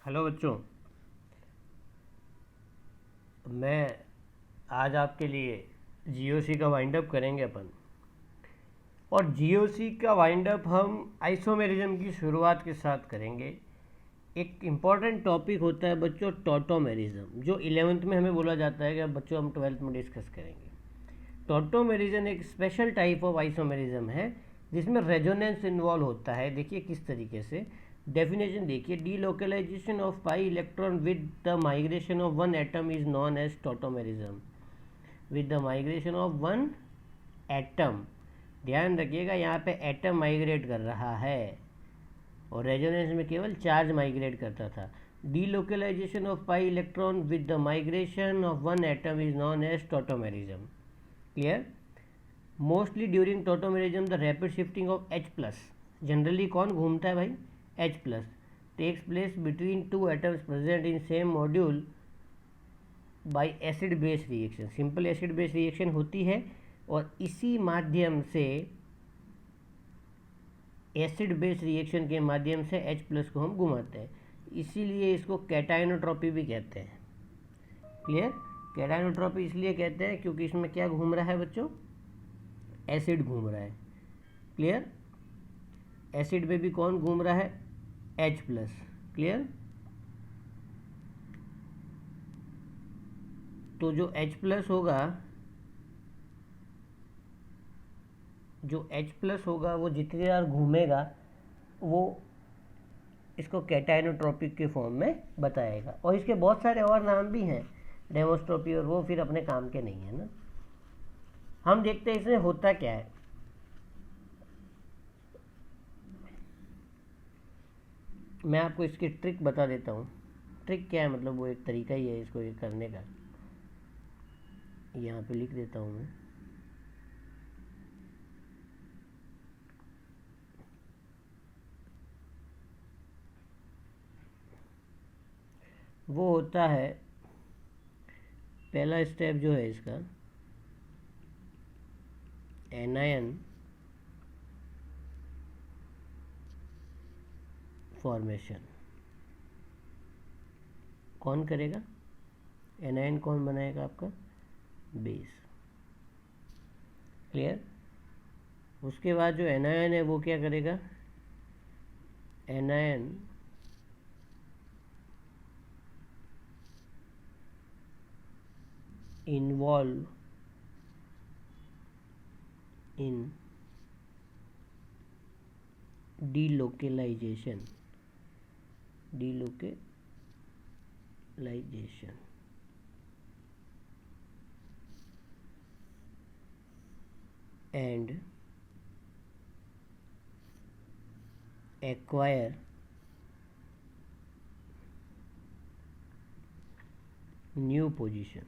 Hello बच्चों, मैं आज आपके लिए जीओसी का वाइंड अप करेंगे अपन। और जीओसी का वाइंड अप हम आइसोमेरिज्म की शुरुआत के साथ करेंगे। एक इम्पॉर्टेंट टॉपिक होता है बच्चों टॉटोमेरिज्म, जो 11th में हमें बोला जाता है कि अब बच्चों हम 12th में डिस्कस करेंगे। टॉटोमेरिज्म एक स्पेशल टाइप ऑफ आइसोमेरिज्म है जिसमें रेजोनेंस इन्वॉल्व होता है। देखिए किस तरीके से, डेफिनेशन देखिए, delocalisation of pi electron with the migration of one atom is known as tautomerism. With the migration of one atom, ध्यान रखिएगा यहाँ पे एटम माइग्रेट कर रहा है और रेजोनेंस में केवल चार्ज माइग्रेट करता था। Delocalisation of pi electron with the migration of one atom is known as tautomerism. Clear? Mostly during tautomerism the rapid shifting of H plus, generally कौन घूमता है भाई? H plus takes place between two atoms present in same module by acid base reaction. Simple acid base reaction होती है और इसी माध्यम से, एसिड बेस रिएक्शन के माध्यम से H प्लस को हम घुमाते हैं, इसीलिए इसको कैटायनोट्रॉपी भी कहते हैं। क्लियर? कैटायनोट्रॉपी इसलिए कहते हैं क्योंकि इसमें क्या घूम रहा है बच्चों? एसिड घूम रहा है। क्लियर? एसिड में भी कौन घूम रहा है? H plus. क्लियर? तो जो H प्लस होगा, वो जितनी बार घूमेगा वो इसको कैटायनोट्रॉपिक के फॉर्म में बताएगा। और इसके बहुत सारे और नाम भी हैं, डेमोस्ट्रोपी, और वो फिर अपने काम के नहीं है ना। हम देखते हैं इसमें होता क्या है। मैं आपको इसकी ट्रिक बता देता हूँ। ट्रिक क्या है, मतलब वो एक तरीका ही है इसको ये करने का। यहाँ पे लिख देता हूँ मैं। वो होता है, पहला स्टेप जो है इसका, एनायन फॉर्मेशन। कौन करेगा? एनायन कौन बनाएगा? आपका बेस। क्लियर? उसके बाद जो एनायन है वो क्या करेगा? Anion involve in delocalisation and acquire new position।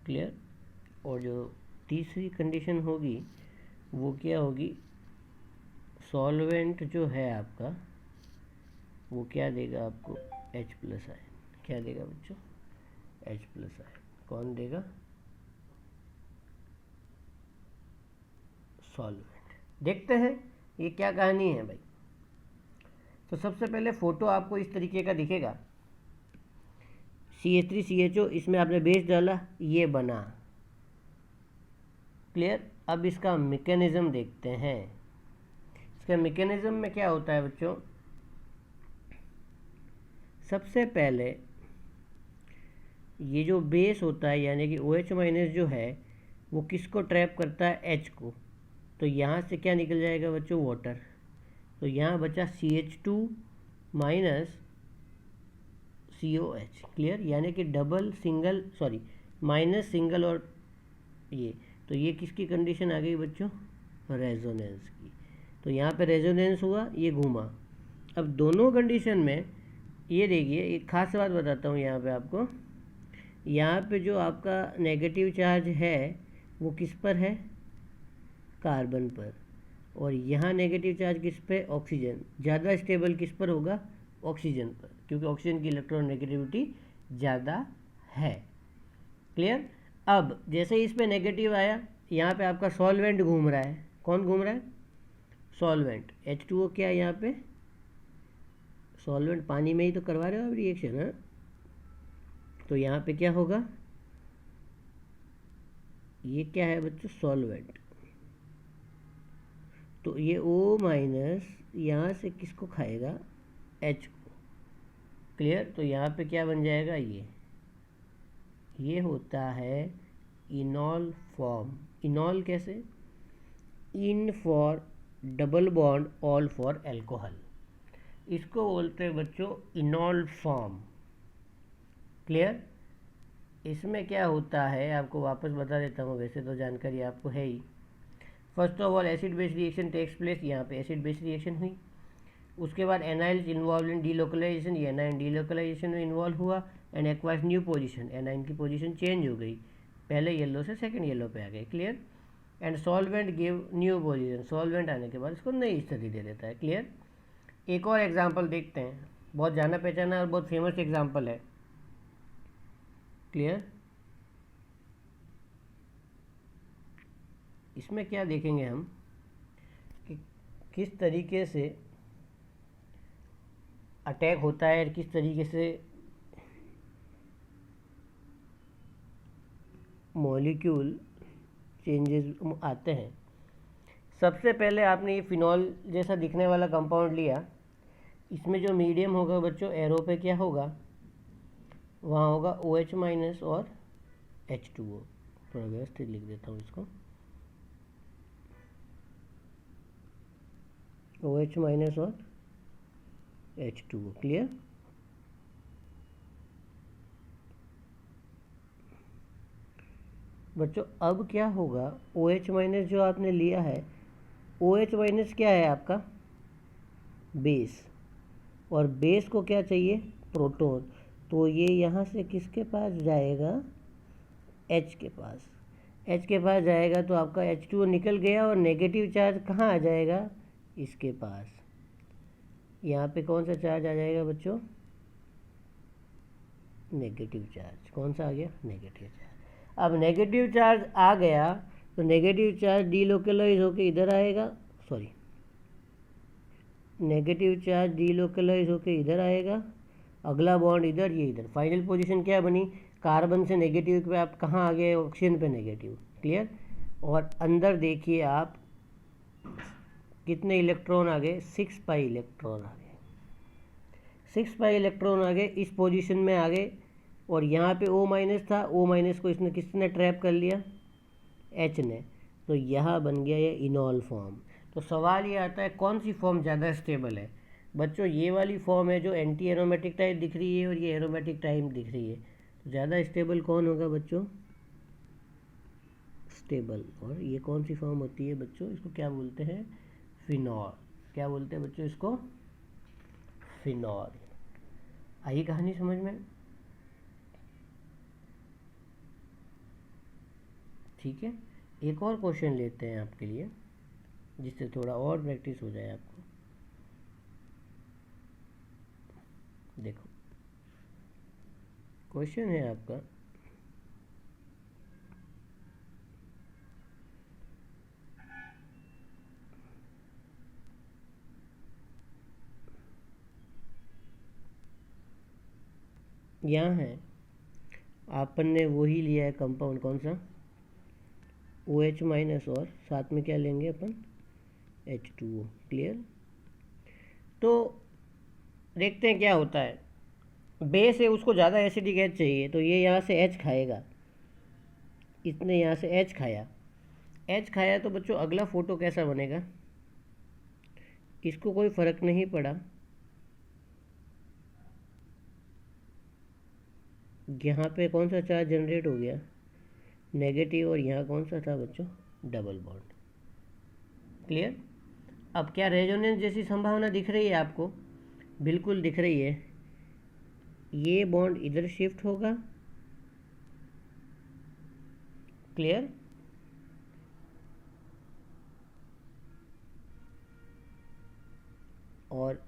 Clear? और जो तीसरी कंडीशन होगी वो क्या होगी? सॉल्वेंट जो है आपका वो क्या देगा आपको? H plus ion. क्या देगा बच्चों? H plus ion. कौन देगा? सॉल्वेंट। देखते हैं ये क्या कहानी है भाई। तो सबसे पहले फोटो आपको इस तरीके का दिखेगा। CH3CHO, इसमें आपने बेस डाला, ये बना। क्लियर? अब इसका मैकेनिज्म देखते हैं। इसका मैकेनिज्म में क्या होता है बच्चों? सबसे पहले ये जो बेस होता है यानी कि OH माइनस जो है वो किसको ट्रैप करता है? H को। तो यहाँ से क्या निकल जाएगा बच्चों? वाटर। तो यहाँ बचा CH2 माइनस COH। क्लियर? यानी कि double single, sorry, minus single, और ये, तो ये किसकी कंडीशन आ गई बच्चों? रेजोनेंस की। तो यहाँ पे रेजोनेंस हुआ, ये घूमा। अब दोनों कंडीशन में ये देखिए, एक खास बात बताता हूँ यहाँ पे आपको। यहाँ पे जो आपका नेगेटिव चार्ज है वो किस पर है? कार्बन पर। और यहाँ नेगेटिव चार्ज किस पे? ऑक्सीजन। ज़्यादा स्टेबल किस पर होगा? ऑक्सीजन पर, क्योंकि ऑक्सीजन की इलेक्ट्रॉन नेगेटिविटी ज़्यादा है। क्लियर? अब जैसे ही इस पर नेगेटिव आया, यहाँ पे आपका सॉल्वेंट घूम रहा है। कौन घूम रहा है? सॉल्वेंट H2O क्या है यहाँ पे, सॉल्वेंट, पानी में ही तो करवा रहे हो आप रिएक्शन है, तो यहाँ पे क्या होगा, ये क्या है बच्चों, सॉल्वेंट। तो ये O माइनस यहाँ से किसको खाएगा, H को। क्लियर। तो यहाँ पे क्या बन जाएगा, ये होता है इनॉल फॉर्म। इनॉल कैसे, in for double bond, all for alcohol, इसको बोलते हैं बच्चों इनॉल फॉर्म। क्लियर। इसमें क्या होता है आपको वापस बता देता हूँ, वैसे तो जानकारी आपको है ही। First of all acid base reaction takes place, यहाँ पे एसिड बेस रिएक्शन हुई। उसके बाद एनाइल इन्वॉल्व इन डीलोकलाइजेशन, ये एनाइन डीलोकलाइजेशन में इन्वॉल्व हुआ and acquires new position, anion की पोजीशन चेंज हो गई, पहले येलो से सेकंड येलो पे आ गए। Clear. And solvent give new position, solvent आने के बाद इसको नई स्थिति दे देता है। क्लियर। एक और एग्जांपल देखते हैं, बहुत जाना पहचाना और बहुत फेमस एग्जांपल है। क्लियर। इसमें क्या देखेंगे हम कि किस तरीके से अटैक होता है और किस तरीके से मॉलिक्यूल चेंजेस आते हैं। सबसे पहले आपने ये फिनॉल जैसा दिखने वाला कंपाउंड लिया, इसमें जो मीडियम होगा बच्चों एरो पे क्या होगा, वहाँ होगा OH माइनस और H2O। थोड़ा व्यवस्थित लिख देता हूँ इसको, OH माइनस और H2O। क्लियर। बच्चों अब क्या होगा, OH माइनस जो आपने लिया है, OH माइनस क्या है आपका, बेस, और बेस को क्या चाहिए, प्रोटॉन। तो ये यहाँ से किसके पास जाएगा, H के पास। H के पास जाएगा तो आपका H2O निकल गया और नेगेटिव चार्ज कहाँ आ जाएगा, इसके पास। यहाँ पे कौन सा चार्ज आ जाएगा बच्चों, नेगेटिव चार्ज। कौन सा आ गया, नेगेटिव चार्ज। अब नेगेटिव चार्ज आ गया तो नेगेटिव चार्ज डीलोकलाइज होकर इधर आएगा, सॉरी, नेगेटिव चार्ज डीलोकलाइज होकर इधर आएगा, अगला बॉन्ड इधर, ये इधर। फाइनल पोजीशन क्या बनी, कार्बन से नेगेटिव पे आप कहाँ आ गए, ऑक्सीजन पे नेगेटिव। क्लियर। और अंदर देखिए आप कितने इलेक्ट्रॉन आ गए, 6 पाई इलेक्ट्रॉन आ गए, 6 पाई इलेक्ट्रॉन आ गए, इस पोजीशन में आ गए। और यहाँ पे O माइनस था, O माइनस को इसने किसने ट्रैप कर लिया, H ने। तो यहाँ बन गया ये इनॉल फॉर्म। तो सवाल ये आता है कौन सी फॉर्म ज़्यादा स्टेबल है। बच्चों ये वाली फॉर्म है जो एंटी एरोमेटिक टाइप दिख रही है और ये एरोमेटिक टाइप दिख रही है, तो ज़्यादा स्टेबल कौन होगा बच्चों, स्टेबल। और ये कौन सी फॉर्म होती है बच्चों, इसको क्या बोलते हैं, फिनॉल। क्या बोलते हैं बच्चों इसको, फिनॉल। आई कहानी समझ में, ठीक है। एक और क्वेश्चन लेते हैं आपके लिए जिससे थोड़ा और प्रैक्टिस हो जाए आपको। देखो क्वेश्चन है आपका, यहाँ है आपन ने वही लिया है कंपाउंड, कौन सा, OH माइनस और साथ में क्या लेंगे अपन, H2O। क्लियर। तो देखते हैं क्या होता है। बेस है उसको ज़्यादा एसिडिक एच चाहिए, तो ये यहाँ से H खाएगा, इसने यहाँ से H खाया, H खाया तो बच्चों अगला फोटो कैसा बनेगा, इसको कोई फ़र्क नहीं पड़ा, यहाँ पे कौन सा चार्ज जनरेट हो गया, नेगेटिव, और यहाँ कौन सा था बच्चों, डबल बॉन्ड। क्लियर। अब क्या रेजोनेंस जैसी संभावना दिख रही है आपको, बिल्कुल दिख रही है। ये बॉन्ड इधर शिफ्ट होगा। क्लियर। और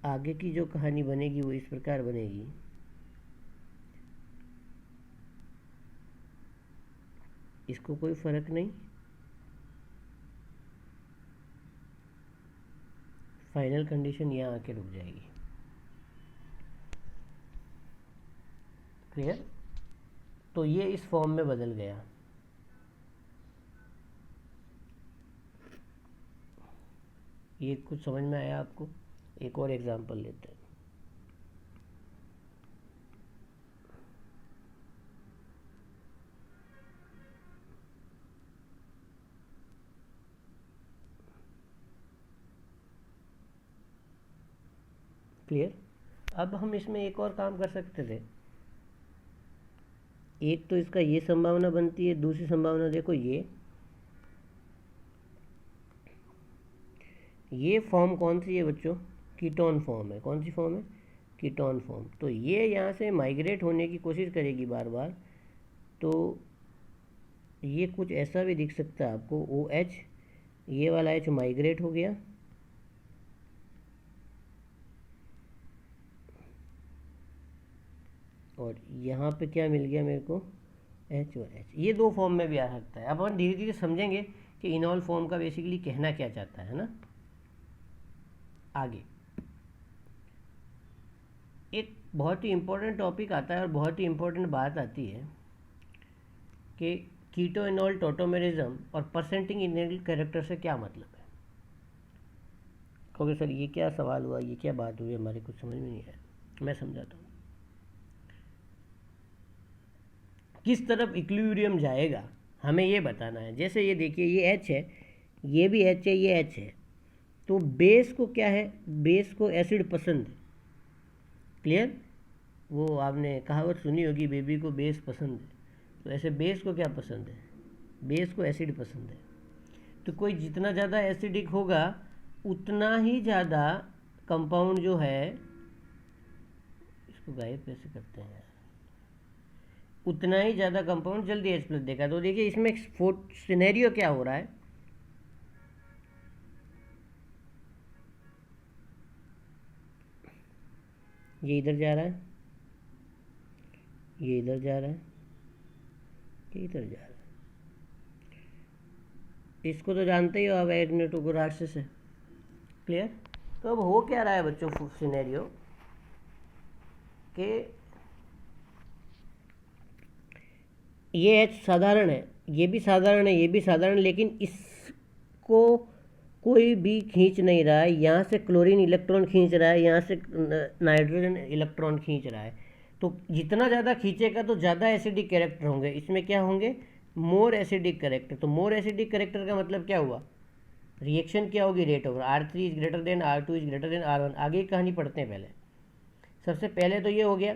आगे की जो कहानी बनेगी वो इस प्रकार बनेगी, इसको कोई फ़र्क नहीं, फाइनल कंडीशन यहाँ आके रुक जाएगी। क्लियर? तो ये इस फॉर्म में बदल गया। ये कुछ समझ में आया आपको? एक और एग्जांपल लेते हैं। क्लियर? अब हम इसमें एक और काम कर सकते थे। एक तो इसका ये संभावना बनती है, दूसरी संभावना देखो, ये फॉर्म कौन सी है बच्चों? कीटोन फॉर्म है। कौन सी फॉर्म है? Ketone form. तो ये यहाँ से माइग्रेट होने की कोशिश करेगी बार बार, तो ये कुछ ऐसा भी दिख सकता है आपको। OH, ये वाला H माइग्रेट हो गया, और यहाँ पे क्या मिल गया मेरे को? H और H। ये दो फॉर्म में भी आ सकता है। अब हम धीरे धीरे समझेंगे कि इनॉल फॉर्म का बेसिकली कहना क्या चाहता है ना। आगे एक बहुत ही इम्पोर्टेंट टॉपिक आता है और बहुत ही इम्पोर्टेंट बात आती है कि कीटो इनॉल टोटोमेरिज्म और परसेंटिंग इनॉल कैरेक्टर से क्या मतलब है। कहोगे सर ये क्या सवाल हुआ, ये क्या बात हुई, हमारे कुछ समझ में नहीं आया। मैं समझाता हूँ। किस तरफ इक्विलिब्रियम जाएगा हमें ये बताना है। जैसे ये देखिए, ये H है, ये भी H है, ये H है, तो बेस को क्या है? बेस को एसिड पसंद है। क्लियर? वो आपने कहावत सुनी होगी, बेबी को बेस पसंद है। तो ऐसे बेस को क्या पसंद है? बेस को एसिड पसंद है। तो कोई जितना ज़्यादा एसिडिक होगा उतना ही ज़्यादा कंपाउंड जो है, इसको गायब कैसे करते हैं, उतना ही ज़्यादा कंपाउंड जल्दी H+ देगा। तो देखिए इसमें सिनेरियो क्या हो रहा है। ये इधर जा रहा है, ये इधर जा रहा है, ये इधर जा रहा है। इसको तो जानते ही हो आप, एग्नेटोगोरासिस है। क्लियर? तो अब हो क्या रहा है बच्चों सिनेरियो कि ये H साधारण है, ये भी साधारण है, ये भी साधारण, लेकिन इसको कोई भी खींच नहीं रहा है। यहाँ से क्लोरीन इलेक्ट्रॉन खींच रहा है, यहाँ से नाइट्रोजन इलेक्ट्रॉन खींच रहा है। तो जितना ज़्यादा खींचेगा तो ज़्यादा एसिडिक कैरेक्टर होंगे। इसमें क्या होंगे? More acidic character. तो मोर एसिडिक कैरेक्टर का मतलब क्या हुआ? रिएक्शन क्या होगी? Rate over R3 is greater than R2 is greater than R1। आगे की कहानी पढ़ते हैं पहले। सबसे पहले तो ये हो गया।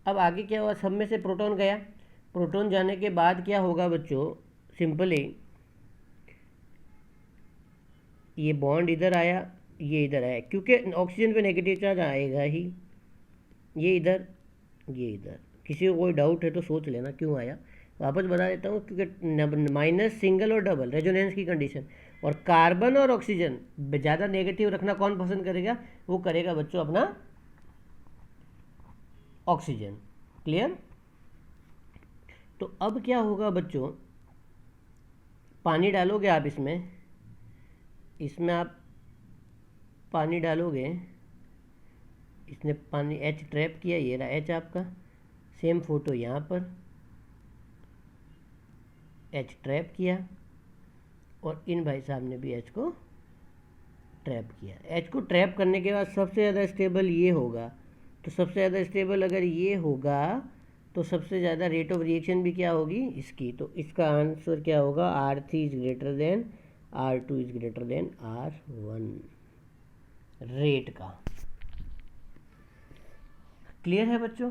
अब आगे क्या हुआ? सब में से प्रोटॉन गया। प्रोटॉन जाने के बाद क्या होगा बच्चों? सिंपली ये बॉन्ड इधर आया, ये इधर आया, क्योंकि ऑक्सीजन पे नेगेटिव चार्ज आएगा ही। ये इधर, ये इधर। किसी को कोई डाउट है तो सोच लेना क्यों आया। वापस बता देता हूँ, क्योंकि माइनस, सिंगल और डबल रेजोनेंस की कंडीशन, और कार्बन और ऑक्सीजन ज़्यादा नेगेटिव रखना कौन पसंद करेगा? वो करेगा बच्चों अपना ऑक्सीजन। क्लियर? तो अब क्या होगा बच्चों? पानी डालोगे आप इसमें, इसमें आप पानी डालोगे, इसने पानी H ट्रैप किया, ये रहा H आपका। सेम फोटो यहाँ पर, H ट्रैप किया, और इन भाई साहब ने भी H को ट्रैप किया। H को ट्रैप करने के बाद सबसे ज़्यादा स्टेबल ये होगा। तो सबसे ज़्यादा स्टेबल अगर ये होगा तो सबसे ज़्यादा रेट ऑफ रिएक्शन भी क्या होगी? इसकी। तो इसका आंसर क्या होगा? R3 is greater than R2 is greater than R1 rate का। क्लियर है बच्चों?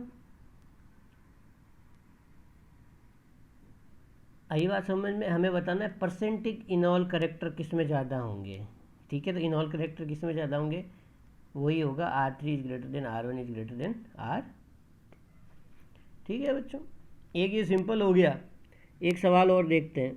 आई बात समझ में? हमें बताना है परसेंटिक इनॉल करेक्टर किस में ज़्यादा होंगे। ठीक है, तो इनॉल करेक्टर किस में ज़्यादा होंगे? वही होगा R3 is greater than R1 is greater than R। ठीक है बच्चों, एक ये सिंपल हो गया। एक सवाल और देखते हैं।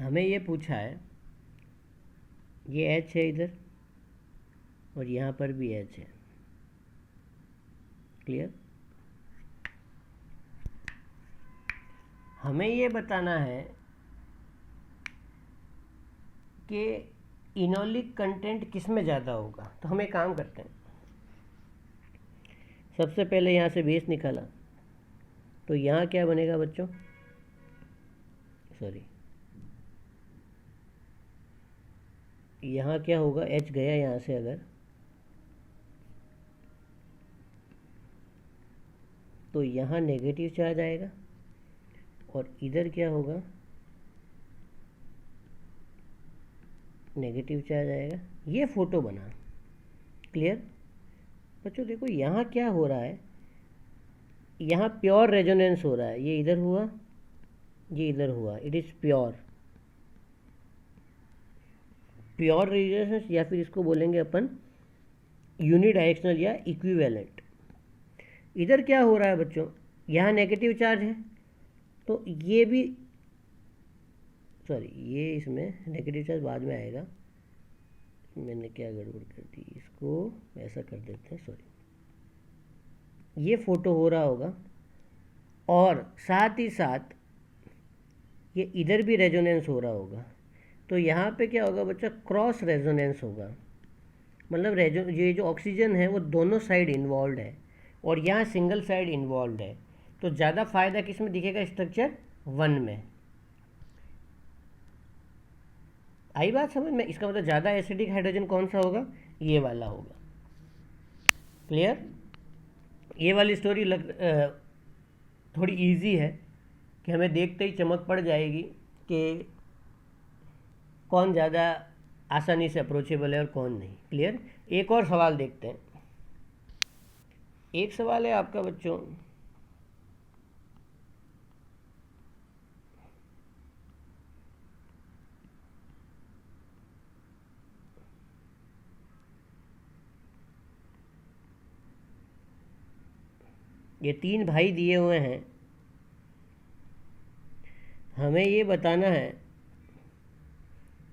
हमें ये पूछा है, ये H है इधर और यहाँ पर भी H है। क्लियर? हमें ये बताना है कि इनोलिक कंटेंट किस में ज़्यादा होगा। तो हम एक काम करते हैं, सबसे पहले यहाँ से बेस निकाला, तो यहाँ क्या बनेगा बच्चों, सॉरी, यहाँ क्या होगा, H गया यहाँ से अगर, तो यहाँ नेगेटिव चार्ज आएगा और इधर क्या होगा, नेगेटिव चार्ज आएगा। ये फोटो बना। क्लियर बच्चों? देखो यहाँ क्या हो रहा है, यहाँ प्योर रेजोनेंस हो रहा है। ये इधर हुआ, ये इधर हुआ, इट इज़ प्योर रेजोनेंस, या फिर इसको बोलेंगे अपन यूनिडायरेक्शनल या इक्विवेलेंट। इधर क्या हो रहा है बच्चों, यहाँ नेगेटिव चार्ज है, तो ये भी, सॉरी, ये इसमें नेगेटिव चार्ज बाद में आएगा, मैंने क्या गड़बड़ कर दी, इसको ऐसा कर देते हैं, सॉरी। ये फोटो हो रहा होगा और साथ ही साथ ये इधर भी रेजोनेंस हो रहा होगा। तो यहाँ पे क्या होगा बच्चा, क्रॉस रेजोनेंस होगा। मतलब ये जो ऑक्सीजन है वो दोनों साइड इन्वॉल्व है और यहाँ सिंगल साइड इन्वॉल्व है। तो ज़्यादा फायदा किस में दिखेगा, स्ट्रक्चर 1 में। आई बात समझ में? इसका मतलब ज़्यादा एसिडिक हाइड्रोजन कौन सा होगा, ये वाला होगा। क्लियर? ये वाली स्टोरी थोड़ी इजी है कि हमें देखते ही चमक पड़ जाएगी कि कौन ज़्यादा आसानी से अप्रोचेबल है और कौन नहीं। क्लियर? एक और सवाल देखते हैं। एक सवाल है आपका बच्चों, ये 3 भाई दिए हुए हैं, हमें ये बताना है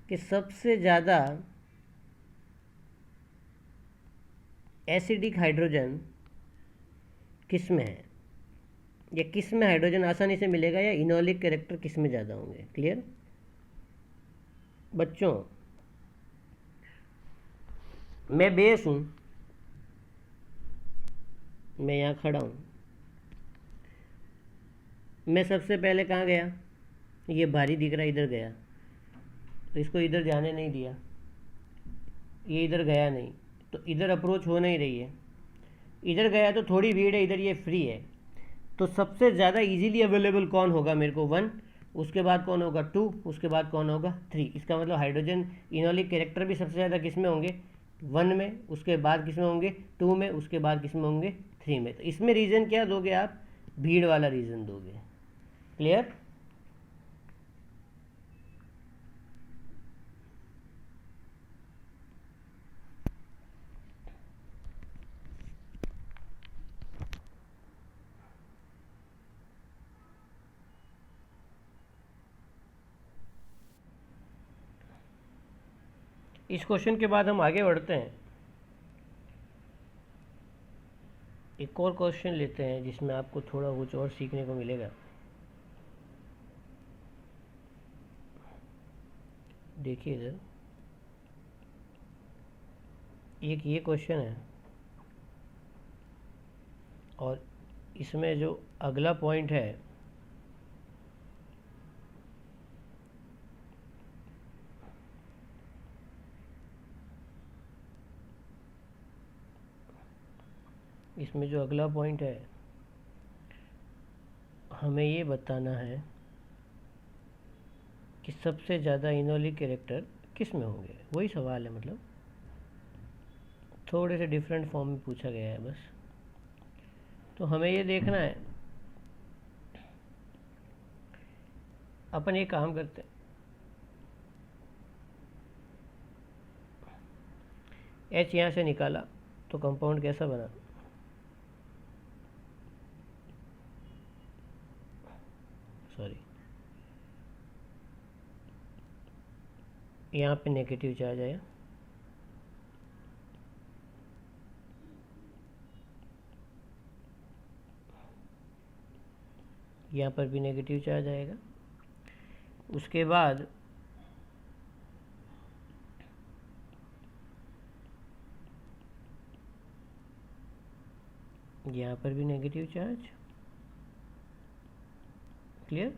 कि सबसे ज़्यादा एसिडिक हाइड्रोजन किस में है, या किस में हाइड्रोजन आसानी से मिलेगा, या इनोलिक कैरेक्टर किस में ज़्यादा होंगे। क्लियर बच्चों? मैं बेस हूँ, मैं यहाँ खड़ा हूँ, मैं सबसे पहले कहाँ गया, ये भारी दिख रहा है, इधर गया, तो इसको इधर जाने नहीं दिया, ये इधर गया नहीं, तो इधर अप्रोच हो नहीं रही है। इधर गया तो थोड़ी भीड़ है, इधर ये फ्री है। तो सबसे ज़्यादा इजीली अवेलेबल कौन होगा मेरे को, 1, उसके बाद कौन होगा 2, उसके बाद कौन होगा 3। इसका मतलब हाइड्रोजन इनोलिक कैरेक्टर भी सबसे ज़्यादा किस में होंगे, 1 में, उसके बाद किस में होंगे 2 में, उसके बाद किस में होंगे 3 में। तो इसमें रीज़न क्या दोगे आप, भीड़ वाला रीज़न दोगे। क्लियर? इस क्वेश्चन के बाद हम आगे बढ़ते हैं, एक और क्वेश्चन लेते हैं जिसमें आपको थोड़ा कुछ और सीखने को मिलेगा। देखिए इधर एक ये क्वेश्चन है और इसमें जो अगला पॉइंट है इसमें जो अगला पॉइंट है हमें ये बताना है कि सबसे ज़्यादा इनोलिक कैरेक्टर किस में होंगे। वही सवाल है, मतलब थोड़े से डिफरेंट फॉर्म में पूछा गया है बस। तो हमें ये देखना है, अपन एक काम करते हैं, H यहाँ से निकाला तो कंपाउंड कैसा बना, सॉरी, यहाँ पे नेगेटिव चार्ज आया, यहाँ पर भी नेगेटिव चार्ज आएगा। उसके बाद यहाँ पर भी नेगेटिव चार्ज। क्लियर।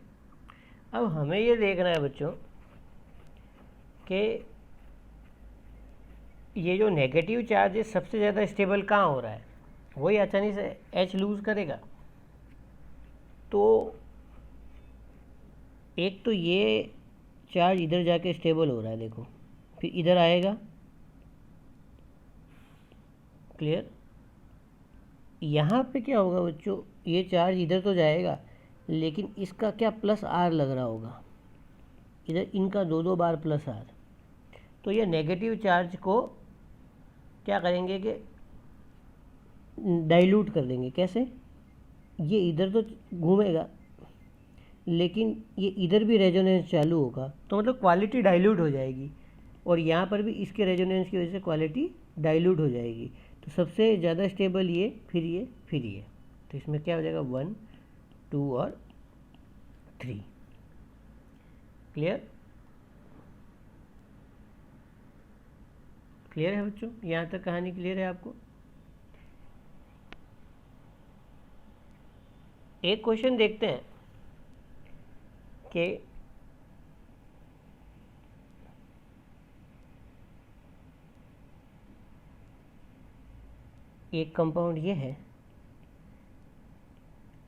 अब हमें ये देखना है बच्चों कि ये जो नेगेटिव चार्ज है सबसे ज़्यादा स्टेबल कहाँ हो रहा है, वही आसानी से एच लूज़ करेगा। तो एक तो ये चार्ज इधर जाके स्टेबल हो रहा है, देखो, फिर इधर आएगा। क्लियर। यहाँ पे क्या होगा बच्चों, ये चार्ज इधर तो जाएगा लेकिन इसका क्या प्लस आर लग रहा होगा, इधर इनका दो बार प्लस आर। तो ये नेगेटिव चार्ज को क्या करेंगे कि डाइल्यूट कर देंगे। कैसे? ये इधर तो घूमेगा लेकिन ये इधर भी रेजोनेंस चालू होगा, तो मतलब क्वालिटी डाइल्यूट हो जाएगी, और यहाँ पर भी इसके रेजोनेंस की वजह से क्वालिटी डाइल्यूट हो जाएगी। तो सबसे ज़्यादा स्टेबल ये, फिर ये, फिर ये। तो इसमें क्या हो जाएगा, 1, 2 और 3। क्लियर। क्लियर है बच्चों, यहाँ तक कहानी क्लियर है आपको? एक क्वेश्चन देखते हैं कि एक कंपाउंड ये है,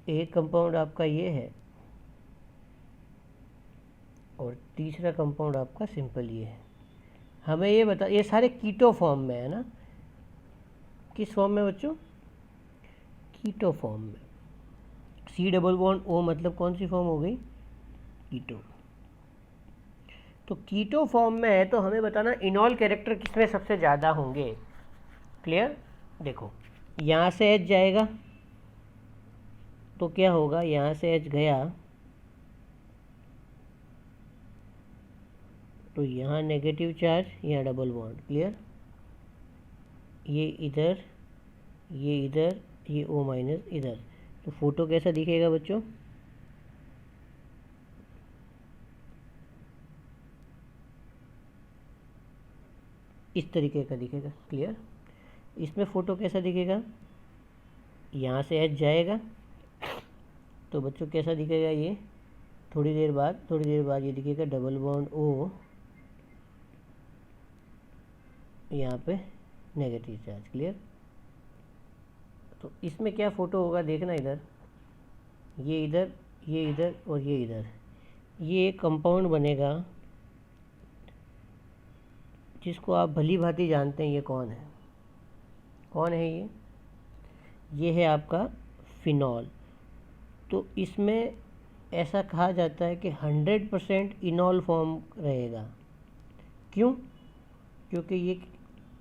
एक कंपाउंड आपका ये है, और तीसरा कंपाउंड आपका सिंपल ये है। हमें ये बता, ये सारे कीटो फॉर्म में है ना? किस फॉर्म में बच्चों? कीटो फॉर्म में। C डबल बॉन्ड O मतलब कौन सी फॉर्म हो गई? कीटो। तो कीटो फॉर्म में है तो हमें बताना इनॉल कैरेक्टर किसमें सबसे ज़्यादा होंगे। क्लियर। देखो, यहाँ से H जाएगा तो क्या होगा, यहाँ से H गया तो यहाँ नेगेटिव चार्ज, यहाँ डबल बॉन्ड। क्लियर। ये इधर, ये इधर, ये O माइनस इधर। तो फोटो कैसा दिखेगा बच्चों? इस तरीके का दिखेगा। क्लियर। इसमें फ़ोटो कैसा दिखेगा, यहाँ से H जाएगा तो बच्चों कैसा दिखेगा ये, थोड़ी देर बाद ये दिखेगा डबल बॉन्ड O, यहाँ पे नेगेटिव चार्ज। क्लियर। तो इसमें क्या फ़ोटो होगा देखना, इधर, ये इधर, ये इधर और ये इधर। ये एक कंपाउंड बनेगा जिसको आप भली भांति जानते हैं। ये कौन है? कौन है ये? ये है आपका फिनॉल। तो इसमें ऐसा कहा जाता है कि 100% इनॉल फॉर्म रहेगा। क्यों? क्योंकि ये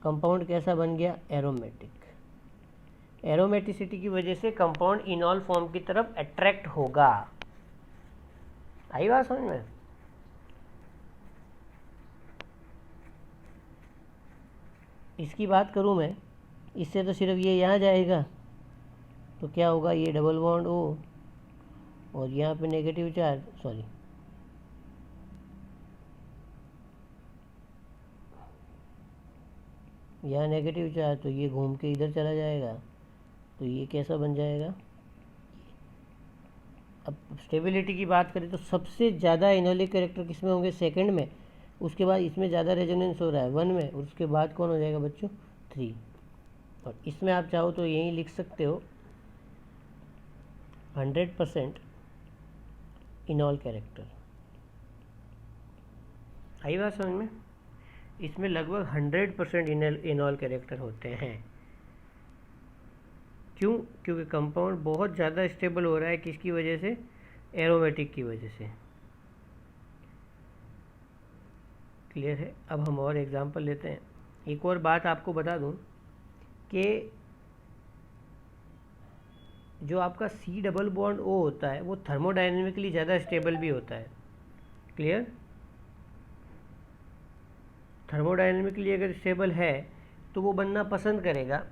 कंपाउंड कैसा बन गया, एरोमेटिक। एरोमेटिसिटी की वजह से कंपाउंड इनॉल फॉर्म की तरफ अट्रैक्ट होगा। आई बात समझ में? इसकी बात करूं मैं, इससे तो सिर्फ ये यहाँ जाएगा तो क्या होगा, ये डबल बॉन्ड O और यहाँ पे नेगेटिव चार्ज, सॉरी, यहाँ नेगेटिव चार्ज, तो ये घूम के इधर चला जाएगा तो ये कैसा बन जाएगा। अब स्टेबिलिटी की बात करें तो सबसे ज़्यादा इनोलिक कैरेक्टर किस में होंगे, सेकंड में। उसके बाद इसमें ज़्यादा रेजोनेंस हो रहा है 1 में, और उसके बाद कौन हो जाएगा बच्चों, 3। और इसमें आप चाहो तो यही लिख सकते हो 100% इनॉल कैरेक्टर। आई बात समझ में? इसमें लगभग 100% इनॉल कैरेक्टर होते हैं। क्यों? क्योंकि कंपाउंड बहुत ज़्यादा स्टेबल हो रहा है, किसकी वजह से, एरोमेटिक की वजह से। क्लियर है। अब हम और एग्जांपल लेते हैं। एक और बात आपको बता दूं कि जो आपका C डबल बॉन्ड O होता है वो थर्मोडायनेमिकली ज़्यादा स्टेबल भी होता है। क्लियर। थर्मोडायनेमिकली अगर स्टेबल है तो वो बनना पसंद करेगा।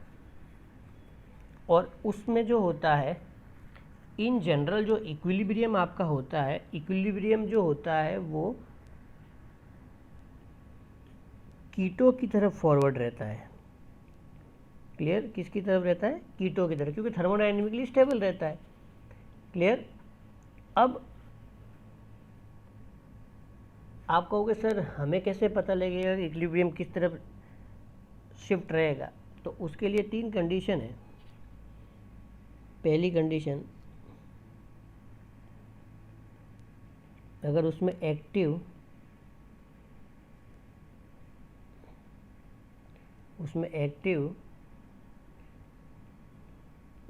और उसमें जो होता है इन जनरल जो इक्विलिब्रियम आपका होता है, इक्विलिब्रियम जो होता है वो कीटो की तरफ फॉरवर्ड रहता है। क्लियर? किसकी तरफ रहता है? कीटो की तरफ, क्योंकि थर्मोडायनेमिकली स्टेबल रहता है। क्लियर? अब आप कहोगे सर हमें कैसे पता लगेगा इक्विलिब्रियम किस तरफ शिफ्ट रहेगा? तो उसके लिए 3 कंडीशन है। पहली कंडीशन, अगर उसमें एक्टिव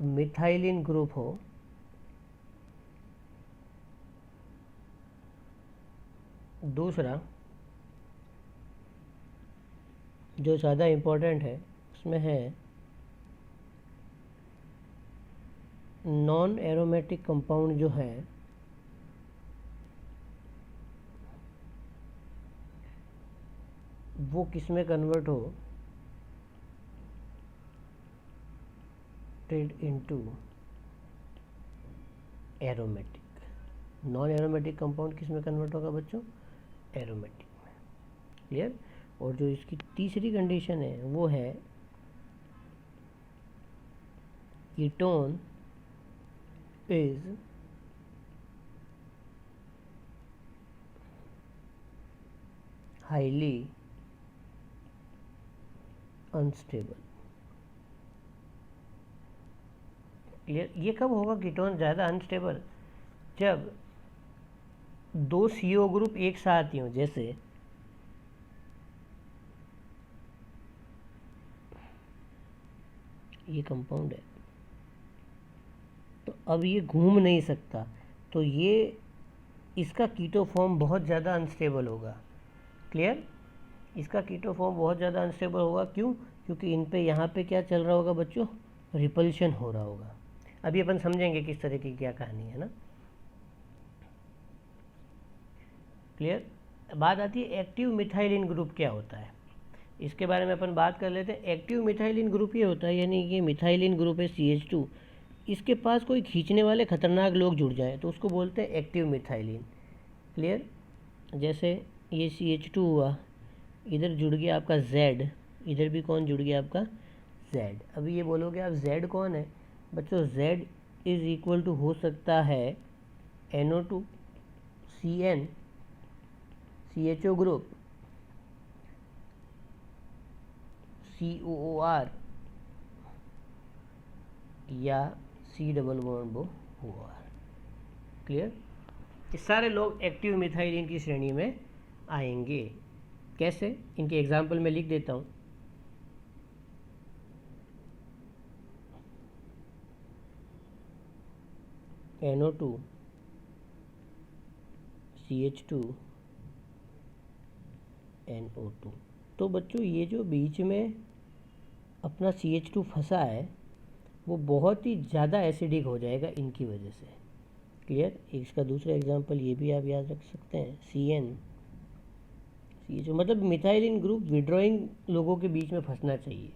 मिथाइलिन ग्रुप हो, दूसरा जो ज़्यादा इम्पोर्टेंट है उसमें है नॉन एरोमेटिक कंपाउंड जो है वो किस में कन्वर्ट हो? Into aromatic. Non aromatic compound किस में कन्वर्ट होगा बच्चों? एरोमेटिक में। क्लियर? और जो इसकी तीसरी कंडीशन है वो है ketone is highly unstable. Clear? ये कब होगा कीटोन ज़्यादा अनस्टेबल? जब 2 CO ग्रुप एक साथ ही हों। जैसे ये कंपाउंड है तो अब ये घूम नहीं सकता, तो ये इसका कीटो फॉर्म बहुत ज़्यादा अनस्टेबल होगा। क्लियर? इसका कीटो फॉर्म बहुत ज़्यादा अनस्टेबल होगा। क्यों? क्योंकि इन पे यहाँ पे क्या चल रहा होगा बच्चों? रिपल्शन हो रहा होगा। अभी अपन समझेंगे किस तरह की क्या कहानी है ना। क्लियर? बात आती है एक्टिव मिथाइलिन ग्रुप क्या होता है, इसके बारे में अपन बात कर लेते हैं। एक्टिव मिथाइलिन ग्रुप ये होता है, यानी कि मिथाइलिन ग्रुप है CH2, इसके पास कोई खींचने वाले खतरनाक लोग जुड़ जाएं तो उसको बोलते हैं एक्टिव मिथाइलिन। क्लियर? जैसे ये CH2 हुआ, इधर जुड़ गया आपका Z, इधर भी कौन जुड़ गया आपका? Z। अभी ये बोलोगे आप Z कौन है बच्चों? Z इज इक्वल टू हो सकता है NO2 CN CHO group COOR या C double bond OR। Clear? ये सारे लोग एक्टिव मिथाइलिन की श्रेणी में आएंगे। कैसे? इनके एग्जाम्पल में लिख देता हूँ। NO2 CH2 NO2। तो बच्चों ये जो बीच में अपना CH2 फंसा है वो बहुत ही ज़्यादा एसिडिक हो जाएगा इनकी वजह से। क्लियर? इसका दूसरा एग्जांपल ये भी आप याद रख सकते हैं, CN CHO, मतलब मिथाइलिन ग्रुप विड्रॉइंग लोगों के बीच में फंसना चाहिए,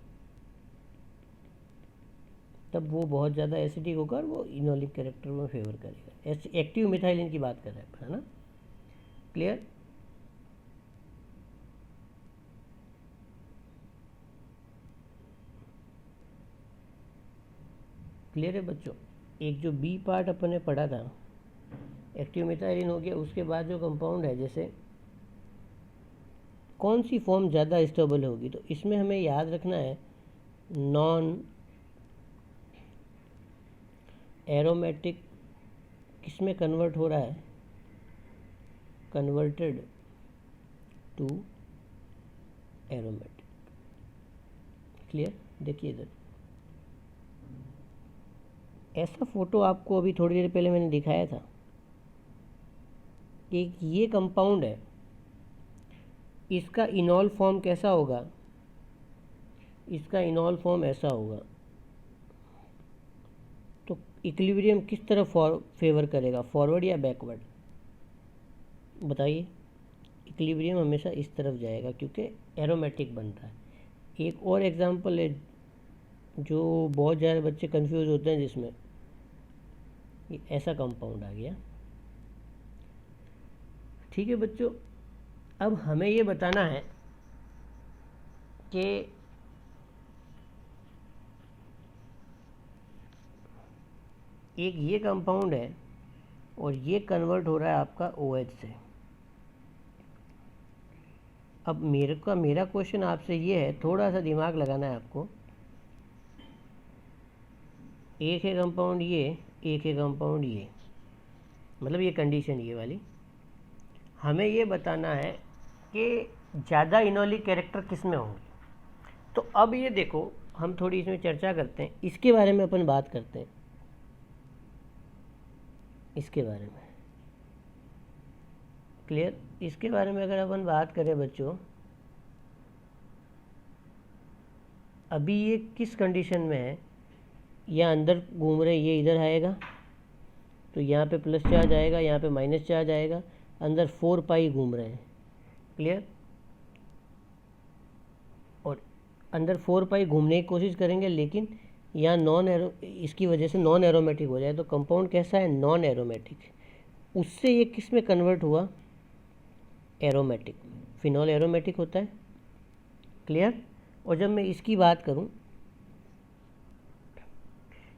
तब वो बहुत ज़्यादा एसिडिक होगा और वो इनोलिक कैरेक्टर में फेवर करेगा। एक्टिव मिथाइलिन की बात कर रहे हैं, है ना? क्लियर? क्लियर है बच्चों? एक जो बी पार्ट अपन ने पढ़ा था, एक्टिव मिथाइलिन हो गया, उसके बाद जो कंपाउंड है, जैसे कौन सी फॉर्म ज़्यादा स्टेबल होगी, तो इसमें हमें याद रखना है नॉन एरोमेटिक किस में कन्वर्ट हो रहा है? Converted to aromatic. क्लियर? देखिए इधर ऐसा फोटो आपको अभी थोड़ी देर पहले मैंने दिखाया था कि ये कंपाउंड है, इसका इनॉल फॉर्म कैसा होगा? इसका इनॉल फॉर्म ऐसा होगा। तो इक्विलिब्रियम किस तरफ फेवर करेगा, फॉरवर्ड या बैकवर्ड? बताइए। इक्विलिब्रियम हमेशा इस तरफ जाएगा क्योंकि एरोमेटिक बन रहा है। एक और एग्जांपल है जो बहुत ज़्यादा बच्चे कंफ्यूज होते हैं, जिसमें ये ऐसा कंपाउंड आ गया। ठीक है बच्चों, अब हमें ये बताना है कि एक ये कंपाउंड है और ये कन्वर्ट हो रहा है आपका OH से। अब मेरा क्वेश्चन आपसे ये है, थोड़ा सा दिमाग लगाना है आपको। एक है कंपाउंड ये, एक है कंपाउंड ये, मतलब ये कंडीशन ये वाली। हमें ये बताना है कि ज़्यादा इनोलिक कैरेक्टर किस में होंगे। तो अब ये देखो, हम थोड़ी इसमें चर्चा करते हैं, इसके बारे में अपन बात करते हैं, इसके बारे में। क्लियर? इसके बारे में अगर अपन बात करें बच्चों, अभी ये किस कंडीशन में है, या अंदर घूम रहे, ये इधर आएगा तो यहाँ पे प्लस चार्ज आएगा, यहाँ पे माइनस चार्ज आएगा, अंदर 4 पाई घूम रहे हैं। क्लियर? और अंदर 4 पाई घूमने की कोशिश करेंगे, लेकिन यहाँ नॉन एरो, इसकी वजह से नॉन एरोमेटिक हो जाए। तो कंपाउंड कैसा है? Non aromatic. उससे ये किस में कन्वर्ट हुआ? एरोमेटिक। फिनॉल एरोमेटिक होता है। क्लियर? और जब मैं इसकी बात करूं,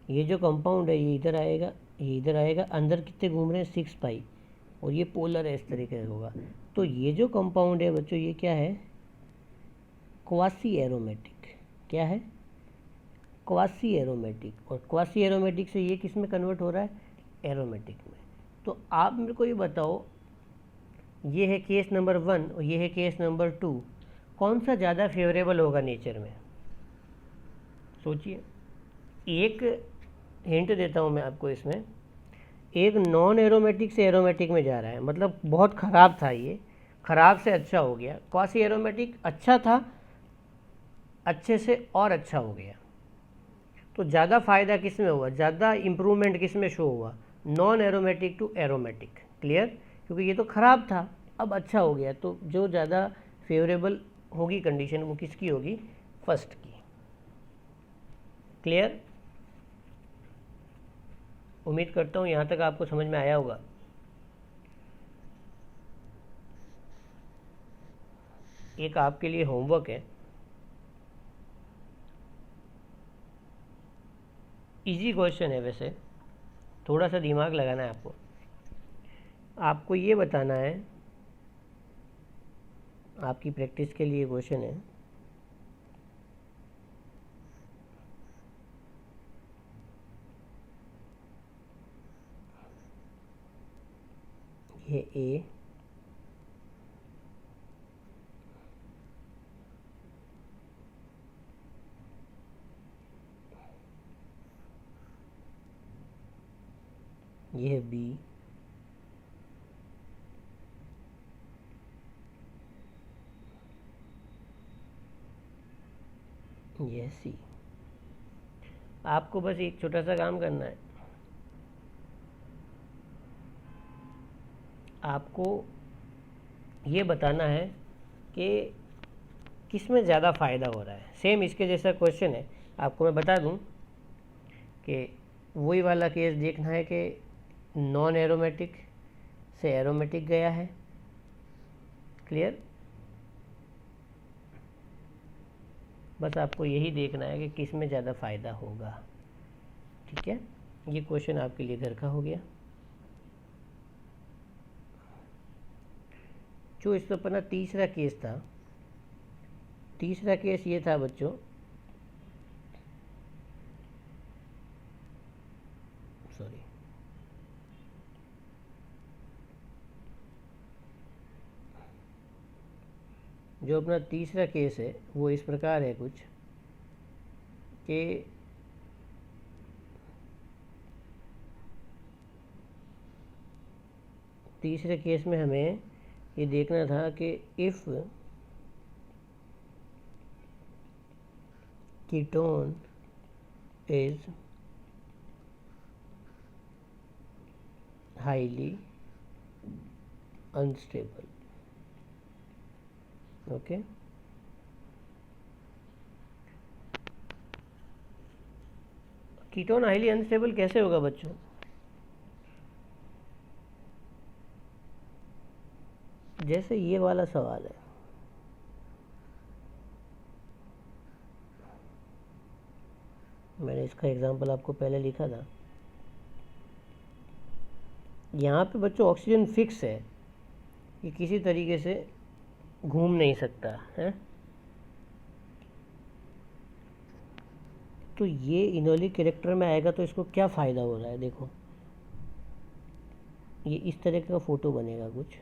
ये जो कंपाउंड है ये इधर आएगा, ये इधर आएगा, अंदर कितने घूम रहे हैं? 6 पाई, और ये पोलर है, इस तरीके से होगा। तो ये जो कंपाउंड है बच्चों, ये क्या है? Quasi aromatic. क्या है? Quasi aromatic. और क्वासी एरोमेटिक से ये किस में कन्वर्ट हो रहा है? एरोमेटिक में। तो आप मेरे को ये बताओ, ये है केस नंबर 1 और ये है केस नंबर 2, कौन सा ज़्यादा फेवरेबल होगा नेचर में? सोचिए। एक हिंट देता हूँ मैं आपको इसमें, एक नॉन एरोमेटिक से एरोमेटिक में जा रहा है, मतलब बहुत ख़राब था ये, ख़राब से अच्छा हो गया। क्वासी एरोमेटिक अच्छा था, अच्छे से और अच्छा हो गया। तो ज़्यादा फ़ायदा किस में हुआ? ज़्यादा इम्प्रूवमेंट किस में शो हुआ? Non aromatic to aromatic. Clear? क्योंकि ये तो ख़राब था, अब अच्छा हो गया। तो जो ज़्यादा फेवरेबल होगी कंडीशन, वो किसकी होगी? फर्स्ट की। क्लियर? उम्मीद करता हूँ यहाँ तक आपको समझ में आया होगा। एक आपके लिए होमवर्क है, इजी क्वेश्चन है वैसे, थोड़ा सा दिमाग लगाना है आपको। आपको ये बताना है, आपकी प्रैक्टिस के लिए क्वेश्चन है, ये ए, ये है बी, ये है सी। आपको बस एक छोटा सा काम करना है, आपको ये बताना है कि किस में ज़्यादा फ़ायदा हो रहा है। सेम इसके जैसा क्वेश्चन है, आपको मैं बता दूं कि वही वाला केस देखना है कि नॉन एरोमेटिक से एरोमेटिक गया है। क्लियर? बस आपको यही देखना है कि किस में ज़्यादा फ़ायदा होगा। ठीक है, ये क्वेश्चन आपके लिए घर का हो गया। जो इस पर अपना तीसरा केस था, तीसरा केस ये था बच्चों, सॉरी, जो अपना तीसरा केस है वो इस प्रकार है कुछ कि तीसरे केस में हमें ये देखना था कि if ketone is highly unstable, okay. Ketone highly unstable कैसे होगा बच्चों? जैसे ये वाला सवाल है, मैंने इसका एग्जांपल आपको पहले लिखा था। यहाँ पे बच्चों ऑक्सीजन फिक्स है, ये किसी तरीके से घूम नहीं सकता है। तो ये इनोलिक कैरेक्टर में आएगा तो इसको क्या फ़ायदा हो रहा है? देखो ये इस तरह का फ़ोटो बनेगा कुछ।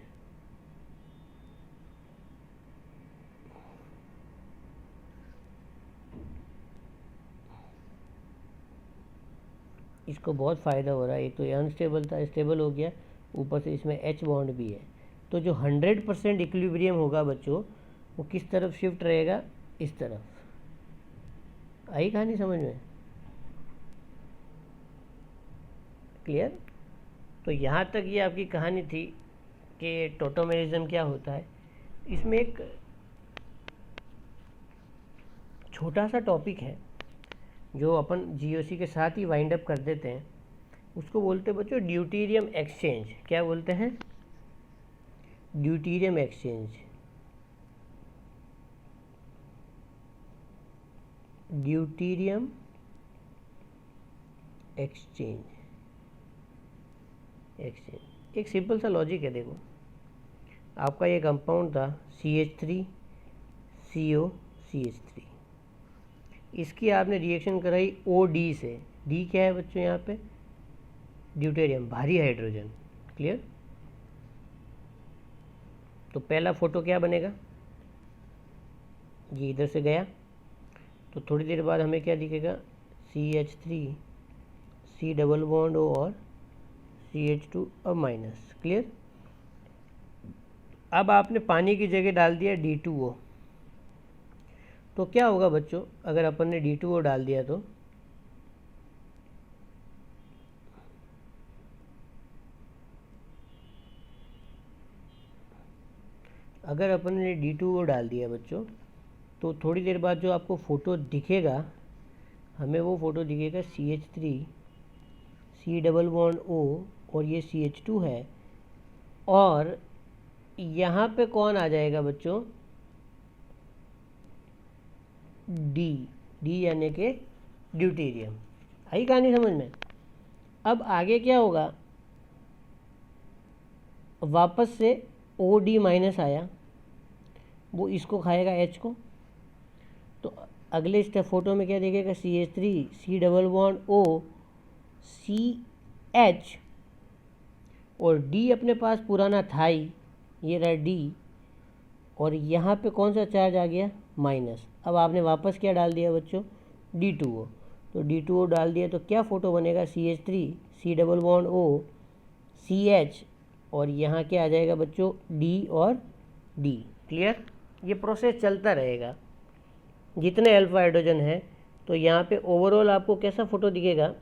इसको बहुत फ़ायदा हो रहा है। एक तो ये अनस्टेबल था, स्टेबल हो गया, ऊपर से इसमें H बॉन्ड भी है। तो जो 100% इक्विलिब्रियम होगा बच्चों, वो किस तरफ शिफ्ट रहेगा? इस तरफ। आई कहानी समझ में? क्लियर? तो यहाँ तक ये आपकी कहानी थी कि टोटोमेरिज्म क्या होता है। इसमें एक छोटा सा टॉपिक है जो अपन जीओसी के साथ ही वाइंड अप कर देते हैं, उसको बोलते हैं बच्चों ड्यूटीरियम एक्सचेंज। क्या बोलते हैं? Deuterium exchange. Deuterium exchange. एक सिंपल सा लॉजिक है। देखो आपका ये कंपाउंड था CH3COCH3, इसकी आपने रिएक्शन कराई OD से। D क्या है बच्चों? यहाँ पे ड्यूटेरियम, भारी हाइड्रोजन। क्लियर? तो पहला फोटो क्या बनेगा? ये इधर से गया तो थोड़ी देर बाद हमें क्या दिखेगा? CH3 C double bond O और CH2 अब माइनस। क्लियर? अब आपने पानी की जगह डाल दिया D2O, तो क्या होगा बच्चों अगर अपन ने D2O डाल दिया? तो अगर अपन ने D2O डाल दिया बच्चों, तो थोड़ी देर बाद जो आपको फ़ोटो दिखेगा, हमें वो फ़ोटो दिखेगा CH3 C double bond O और ये CH2 है, और यहाँ पे कौन आ जाएगा बच्चों? डी यानी कि ड्यूटेरियम। आई कहानी समझ में? अब आगे क्या होगा? वापस से OD माइनस आया, वो इसको खाएगा H को, तो अगले स्टेप फोटो में क्या देखेगा? CH3 C double bond O CH, और D अपने पास पुराना था ही, ये रहा D, और यहाँ पे कौन सा चार्ज आ गया? माइनस। अब आपने वापस क्या डाल दिया बच्चों? D2O। तो D2O डाल दिया तो क्या फ़ोटो बनेगा? CH3 C double bond O CH, और यहाँ क्या आ जाएगा बच्चों? D और D। क्लियर? ये प्रोसेस चलता रहेगा जितने अल्फा हाइड्रोजन है। तो यहाँ पे ओवरऑल आपको कैसा फ़ोटो दिखेगा?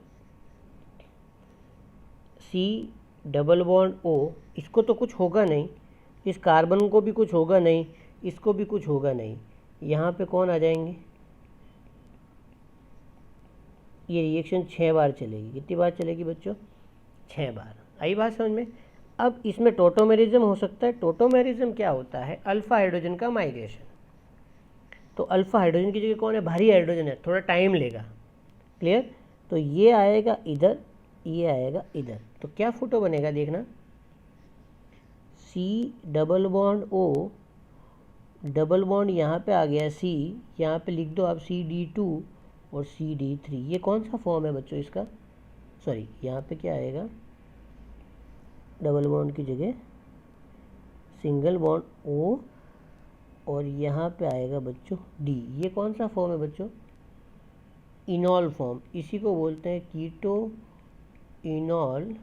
C डबल बॉन्ड O, इसको तो कुछ होगा नहीं, इस कार्बन को भी कुछ होगा नहीं, इसको भी कुछ होगा नहीं। यहाँ पे कौन आ जाएंगे? ये रिएक्शन 6 बार चलेगी। कितनी बार चलेगी बच्चों? 6 बार। आई बात समझ में? अब इसमें टोटोमेरिज्म हो सकता है। टोटोमेरिज्म क्या होता है? अल्फा हाइड्रोजन का माइग्रेशन। तो अल्फा हाइड्रोजन की जगह कौन है? भारी हाइड्रोजन है, थोड़ा टाइम लेगा। क्लियर? तो ये आएगा इधर, ये आएगा इधर, तो क्या फोटो बनेगा? देखना, C double bond O double bond यहाँ पे आ गया C, यहाँ पे लिख दो आप CD2 और CD3। ये कौन सा फॉर्म है बच्चों इसका? सॉरी, यहाँ पे क्या आएगा? डबल बॉन्ड की जगह सिंगल बॉन्ड O, और यहाँ पे आएगा बच्चों D। ये कौन सा फॉर्म है बच्चों? इनॉल फॉर्म। इसी को बोलते हैं कीटो इनॉल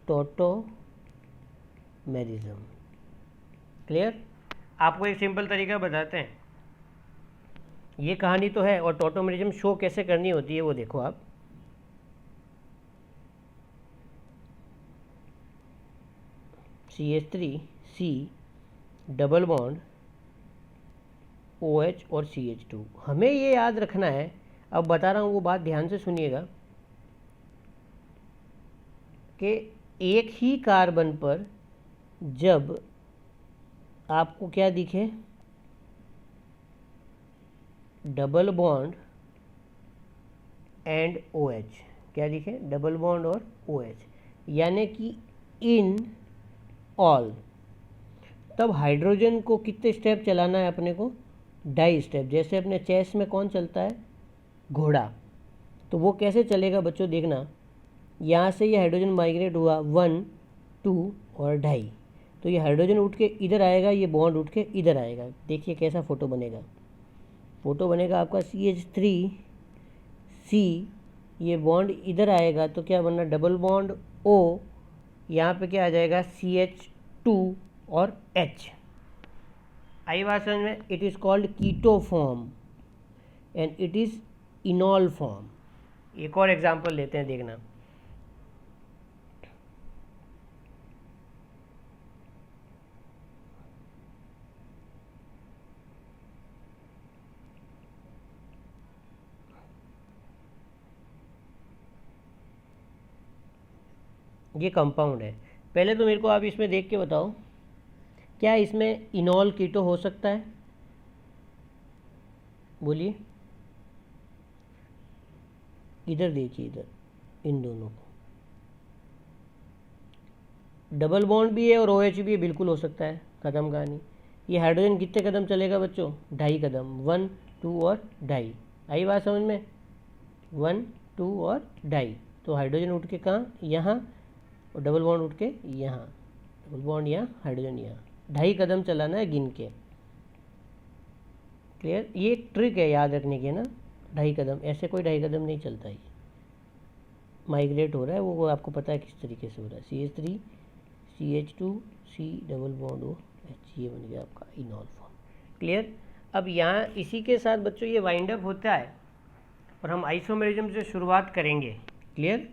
टोटोमेरिज्म। क्लियर? आपको एक सिंपल तरीका बताते हैं। ये कहानी तो है, और टोटोमेरिज्म शो कैसे करनी होती है वो देखो आप। CH3 C double bond OH और CH2। हमें ये याद रखना है, अब बता रहा हूँ वो बात ध्यान से सुनिएगा, कि एक ही कार्बन पर जब आपको क्या दिखे, डबल बॉन्ड एंड OH, क्या दिखे, डबल बॉन्ड और OH, यानी कि इन ऑल, तब हाइड्रोजन को कितने स्टेप चलाना है अपने को, 2.5 स्टेप। जैसे अपने चेस में कौन चलता है, घोड़ा, तो वो कैसे चलेगा बच्चों, देखना, यहाँ से ये हाइड्रोजन माइग्रेट हुआ 1 2 और 2.5, तो ये हाइड्रोजन उठ के इधर आएगा, ये बॉन्ड उठ के इधर आएगा। देखिए कैसा फोटो बनेगा, फोटो बनेगा आपका CH3C, ये बॉन्ड इधर आएगा तो क्या बनना, डबल बॉन्ड O, यहाँ पे क्या आ जाएगा, CH2 और H। आई बात समझ में? It is called keto form and it is enol form. एक और एग्जांपल लेते हैं, देखना, ये कंपाउंड है। पहले तो मेरे को आप इसमें देख के बताओ, क्या इसमें इनॉल कीटो हो सकता है, बोलिए। इधर देखिए, इधर इन दोनों को डबल बॉन्ड भी है और OH भी है, बिल्कुल हो सकता है, कदम कहानी। ये हाइड्रोजन कितने कदम चलेगा बच्चों, 2.5 कदम, 1 2 और 2.5। आई बात समझ में, 1 2 और 2.5, तो हाइड्रोजन उठ के कहाँ, यहाँ, और डबल बॉन्ड उठ के यहाँ, डबल बॉन्ड यहाँ, हाइड्रोजन यहाँ, 2.5 कदम चलाना है गिन के। क्लियर? ये एक ट्रिक है याद रखने की ना, 2.5 कदम, ऐसे कोई 2.5 कदम नहीं चलता, ये माइग्रेट हो रहा है, वो आपको पता है किस तरीके से हो रहा है। CH3 CH2 C double bond OH, ये बन गया आपका इनॉल फॉर्म। क्लियर? अब यहाँ इसी के साथ बच्चों ये वाइंड अप होता है और हम आइसोमेरिज्म से शुरुआत करेंगे। क्लियर?